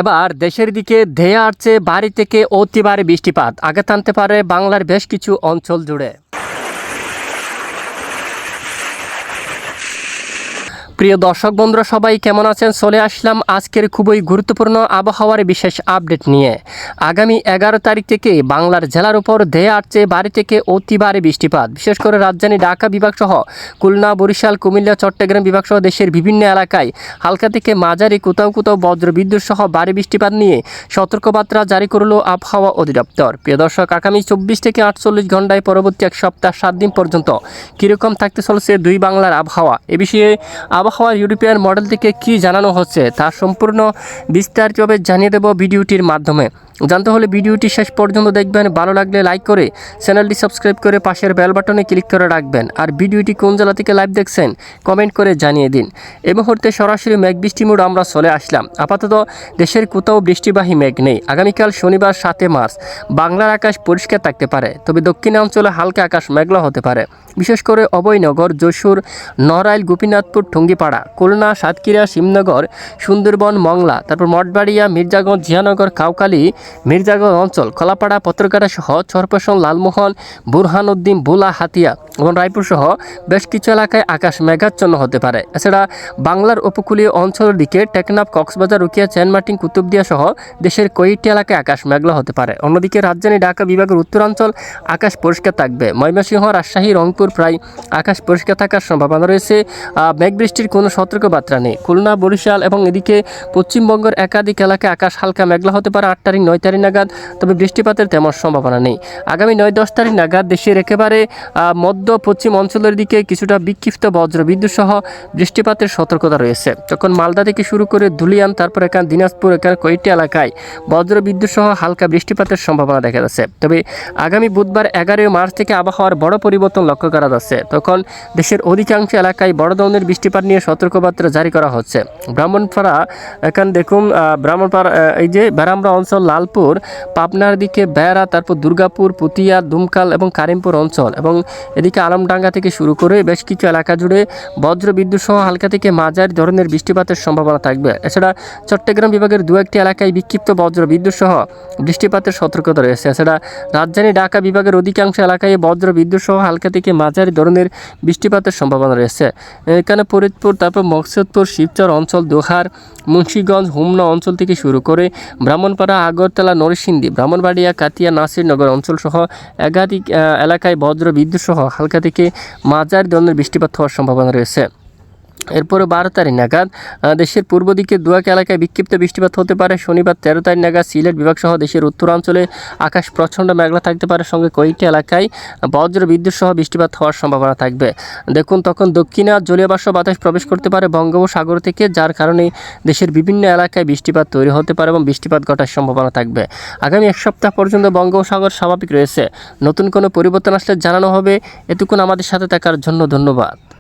এবার দেশের দিকে ধেয়ে আসছে ভারী থেকে অতি ভারী বৃষ্টিপাত আঘাত আনতে পারে বাংলার বেশ কিছু অঞ্চল জুড়ে। প্রিয় দর্শক বন্ধুরা সবাই কেমন আছেন? চলে আসলাম আজকের খুবই গুরুত্বপূর্ণ আবহাওয়ার বিশেষ আপডেট নিয়ে। আগামী 11 তারিখ থেকে বাংলার জেলার উপর ধেয়ে আসছে ভারী থেকে অতি ভারী বৃষ্টিপাত। বিশেষ করে রাজধানী ঢাকা বিভাগ সহ খুলনা, বরিশাল, কুমিল্লা, চট্টগ্রাম বিভাগ সহ দেশের বিভিন্ন এলাকায় হালকা থেকে মাঝারি কোথাও কোথাও বজ্রবিদ্যুৎ সহ ভারী বৃষ্টিপাত নিয়ে সতর্কবার্তা জারি করল আবহাওয়া অধিদপ্তর। প্রিয় দর্শক, আগামী 24 থেকে 48 ঘন্টায় পরবর্তী এক সপ্তাহ 7 দিন পর্যন্ত কীরকম থাকতে চলেছে দুই বাংলার আবহাওয়া, এ বিষয়ে আবহাওয়ার ইউরোপিয়ান মডেল থেকে কী জানানো হচ্ছে তা সম্পূর্ণ বিস্তারিতভাবে জানিয়ে দেব ভিডিওটির মাধ্যমে। জানতে হলে ভিডিওটি শেষ পর্যন্ত দেখবেন। ভালো লাগলে লাইক করে চ্যানেলটি সাবস্ক্রাইব করে পাশের বেল বাটনে ক্লিক করে রাখবেন। আর ভিডিওটি কোন জেলা থেকে লাইভ দেখছেন কমেন্ট করে জানিয়ে দিন। এই মুহূর্তে সরাসরি মেঘ বৃষ্টি মোড আমরা চলে আসলাম। আপাতত দেশের কোথাও বৃষ্টিবাহী মেঘ নেই। আগামীকাল শনিবার 7 মার্চ বাংলার আকাশ পরিষ্কার থাকতে পারে, তবে দক্ষিণাঞ্চলে হালকা আকাশ মেঘলা হতে পারে। বিশেষ করে অভয়নগর, যশোর, নড়াইল, গোপীনাথপুর, টুঙ্গিপাড়া, খুলনা, সাতক্ষীরা, শিবনগর, সুন্দরবন, মংলা, তারপর মঠবাড়িয়া, মির্জাগঞ্জ, জিয়ানগর, কাউকালী, মির্জাগঞ্জ অঞ্চল, কলাপাড়া, পত্রকাটা সহ চরপেশন, লালমোহন, বুরহানুদ্দিন, বুলা, হাতিয়া এবং রায়পুর সহ বেশ কিছু এলাকায় আকাশ মেঘাচ্ছন্ন হতে পারে। এছাড়া বাংলার উপকূলীয় অঞ্চলের দিকে টেকনাফ, কক্সবাজার, রুকিয়া, চেনমার্টিন, কুতুবদিয়া সহ দেশের কয়েকটি এলাকায় আকাশ মেঘলা হতে পারে। অন্যদিকে রাজধানী ঢাকা বিভাগের উত্তরাঞ্চল আকাশ পরিষ্কার থাকবে। ময়মনসিংহ, রাজশাহী, রংপুর প্রায় আকাশ পরিষ্কার থাকার সম্ভাবনা রয়েছে। মেঘ বৃষ্টির কোনো সতর্কবার্তা নেই। খুলনা, বরিশাল এবং এদিকে পশ্চিমবঙ্গের একাধিক এলাকায় আকাশ হালকা মেঘলা হতে পারে 8 তারিখ 9 তারিখ নাগাদ, তবে বৃষ্টিপাতের তেমন সম্ভাবনা নেই। আগামী 9-10 তারিখ নাগাদ দেশের একেবারে মধ্য পশ্চিম অঞ্চলের দিকে কিছুটা বিক্ষিপ্ত বজ্রবিদ্যুৎ সহ বৃষ্টিপাতের সতর্কতা রয়েছে। তখন মালদা থেকে শুরু করে ধুলিয়ান, তারপর এখানে দিনাজপুর, এখানে কয়েকটি এলাকায় বজ্রবিদ্যুৎ সহ হালকা বৃষ্টিপাতের সম্ভাবনা দেখা যাচ্ছে। তবে আগামী বুধবার 11 মার্চ থেকে আবহাওয়ার বড় পরিবর্তন লক্ষ্য করা যাচ্ছে। তখন দেশের অধিকাংশ এলাকায় বড় ধরনের বৃষ্টিপাত নিয়ে সতর্কবার্তা জারি করা হচ্ছে। ব্রাহ্মণপাড়া, এখানে দেখুন ব্রাহ্মণপাড়া, এই যে বেড়ামরা অঞ্চল, লালপুর, পাবনার দিকে বেড়া, তারপর দুর্গাপুর, পুতিয়া, দুমকাল এবং কারিমপুর অঞ্চল এবং এদিকে আলমডাঙ্গা থেকে শুরু করে বেশ কিছু এলাকা জুড়ে বজ্রবিদ্যুৎ সহ হালকা থেকে মাঝারি ধরনের বৃষ্টিপাতের সম্ভাবনা থাকবে। এছাড়া চট্টগ্রাম বিভাগের দু একটি এলাকায় বিক্ষিপ্ত বজ্রবিদ্যুৎ সহ বৃষ্টিপাতের সতর্কতা রয়েছে। এছাড়া রাজধানী ঢাকা বিভাগের অধিকাংশ এলাকায় বজ্রবিদ্যুৎ সহ হালকা থেকে মাঝারি ধরনের বৃষ্টিপাতের সম্ভাবনা রয়েছে। এখানে ফরিদপুর, তারপর মকসুদপুর, শিবচর অঞ্চল, দোহার, মুন্সিগঞ্জ, হোমনা অঞ্চল থেকে শুরু করে ব্রাহ্মণপাড়া, আগরতলা, নরসিংদী, ব্রাহ্মণবাড়িয়া, কাতিয়া, নাসিরনগর অঞ্চল সহ একাধিক এলাকায় বজ্রবিদ্যুৎ সহ হালকা থেকে মাঝারি ধরনের বৃষ্টিপাত হওয়ার সম্ভাবনা রয়েছে। এরপরে 12 তারিখ নাগাদ দেশের পূর্ব দিকে দু এক এলাকায় বিক্ষিপ্ত বৃষ্টিপাত হতে পারে। শনিবার 13 তারিখ নাগাদ সিলেট বিভাগ সহ দেশের উত্তরাঞ্চলে আকাশ প্রচণ্ড মেঘলা থাকতে পারে, সঙ্গে কয়েকটি এলাকায় বজ্রবিদ্যুৎ সহ বৃষ্টিপাত হওয়ার সম্ভাবনা থাকবে। দেখুন, তখন দক্ষিণে জলীয়বাষ্প বাতাস প্রবেশ করতে পারে বঙ্গোপসাগর থেকে, যার কারণে দেশের বিভিন্ন এলাকায় বৃষ্টিপাত তৈরি হতে পারে এবং বৃষ্টিপাত ঘটার সম্ভাবনা থাকবে। আগামী এক সপ্তাহ পর্যন্ত বঙ্গোপসাগর স্বাভাবিক রয়েছে। নতুন কোনো পরিবর্তন আসলে জানানো হবে। এতক্ষণ আমাদের সাথে থাকার জন্য ধন্যবাদ।